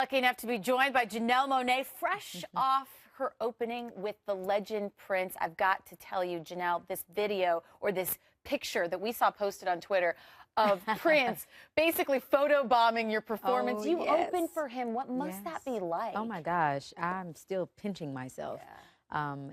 Lucky enough to be joined by Janelle Monae, fresh off her opening with the legend Prince. I've got to tell you, Janelle, this video or this picture that we saw posted on Twitter of Prince basically photobombing your performance. You opened for him. What must that be like? Oh my gosh, I'm still pinching myself.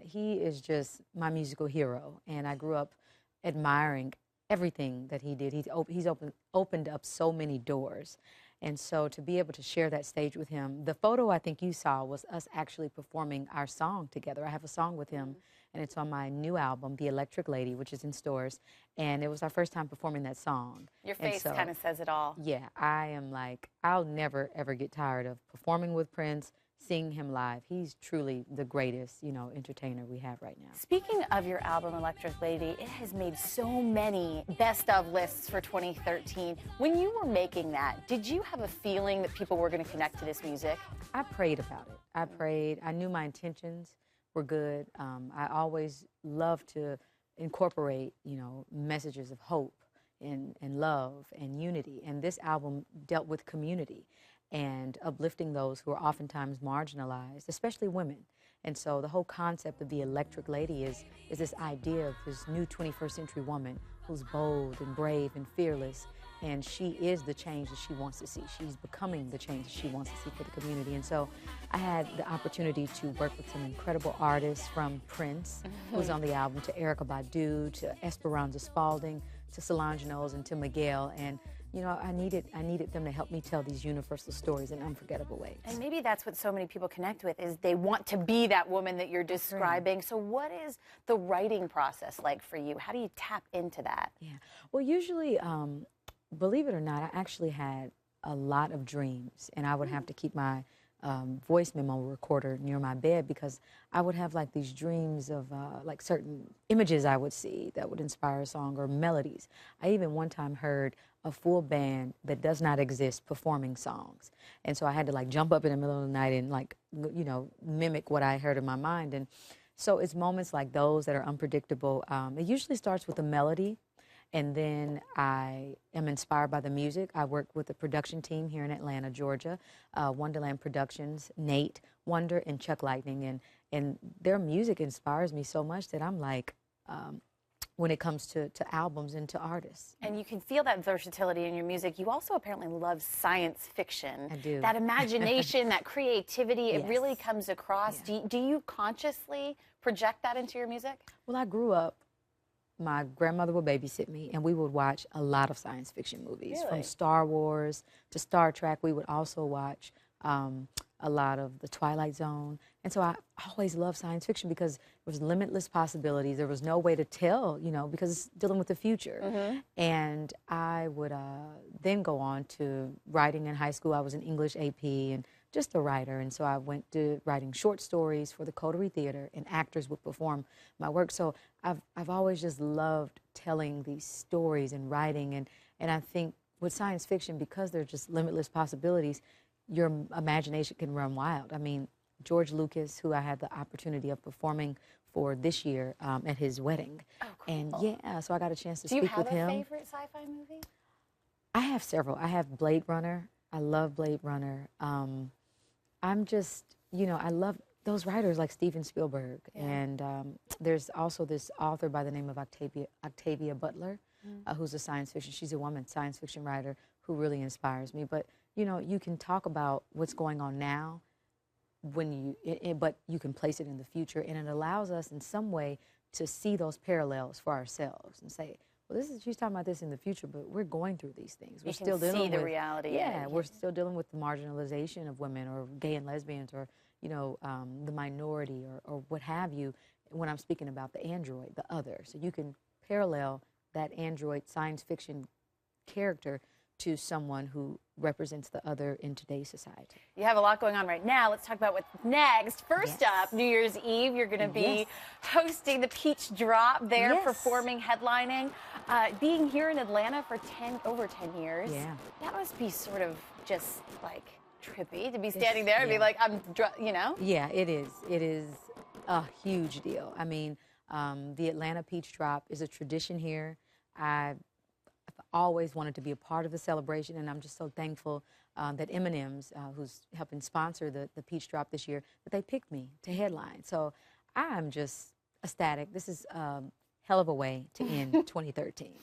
He is just my musical hero, and I grew up admiring everything that he did. He's opened up so many doors. And so to be able to share that stage with him, the photo I think you saw was us actually performing our song together. I have a song with him, and it's on my new album, The Electric Lady, which is in stores. And it was our first time performing that song. Your face kind of says it all. Yeah, I am like, I'll never, ever get tired of performing with Prince, seeing him live. He's truly the greatest, entertainer we have right now. Speaking of your album, Electric Lady, it has made so many best of lists for 2013. When you were making that, did you have a feeling that people were going to connect to this music? I prayed about it. I prayed. I knew my intentions were good. I always love to incorporate, messages of hope and love and unity. And this album dealt with community and uplifting those who are oftentimes marginalized, especially women. And so the whole concept of the Electric Lady is this idea of this new 21st century woman who's bold and brave and fearless, and she is the change that she wants to see. She's becoming the change that she wants to see for the community. And so I had the opportunity to work with some incredible artists, from Prince, who's on the album, to Erykah Badu, to Esperanza Spalding, to Solange Knowles, and to Miguel. And I needed them to help me tell these universal stories in unforgettable ways. And maybe that's what so many people connect with, is they want to be that woman that you're describing. Right. So what is the writing process like for you? How do you tap into that? Yeah. Well, usually, believe it or not, I actually had a lot of dreams, and I would have to keep my voice memo recorder near my bed, because I would have like these dreams of like certain images I would see that would inspire a song, or melodies. I even one time heard a full band that does not exist performing songs. And so I had to like jump up in the middle of the night and like, mimic what I heard in my mind. And so it's moments like those that are unpredictable. It usually starts with a melody, and then I am inspired by the music. I work with a production team here in Atlanta, Georgia, Wonderland Productions, Nate Wonder and Chuck Lightning, and their music inspires me so much that I'm like, when it comes to albums and to artists. And you can feel that versatility in your music. You also apparently love science fiction. I do. That imagination, that creativity, it really comes across. Yeah. Do you consciously project that into your music? Well, I grew up, my grandmother would babysit me, and we would watch a lot of science fiction movies. Really? From Star Wars to Star Trek. We would also watch a lot of the Twilight Zone. And so I always loved science fiction because there was limitless possibilities. There was no way to tell, because it's dealing with the future. And I would then go on to writing in high school. I was an English AP and just a writer. And so I went to writing short stories for the Coterie Theater, and actors would perform my work. So I've always just loved telling these stories and writing. And I think with science fiction, because there's just limitless possibilities, your imagination can run wild. I mean, George Lucas, who I had the opportunity of performing for this year at his wedding. Oh, cool. And yeah, so I got a chance to speak with him. Do you have a favorite sci-fi movie? I have several. I have Blade Runner. I love Blade Runner. I'm just, I love those writers like Steven Spielberg. Yeah. And there's also this author by the name of Octavia Butler, who's a science fiction. She's a woman science fiction writer who really inspires me. But you can talk about what's going on now, but you can place it in the future, and it allows us in some way to see those parallels for ourselves and say, well, she's talking about this in the future, but we're going through these things. We're still dealing with the reality. Yeah, we're still dealing with the marginalization of women, or gay and lesbians, or the minority, or what have you. When I'm speaking about the android, the other, so you can parallel that android science fiction character to someone who represents the other in today's society. You have a lot going on right now. Let's talk about what's next. First up, New Year's Eve, you're going to be hosting the Peach Drop there, performing, headlining. Being here in Atlanta for over 10 years, that must be sort of just like trippy to be standing there and be like, Yeah, it is. It is a huge deal. I mean, the Atlanta Peach Drop is a tradition here. I've always wanted to be a part of the celebration, and I'm just so thankful that M&M's, who's helping sponsor the Peach Drop this year, that they picked me to headline. So I'm just ecstatic. This is hell of a way to end 2013.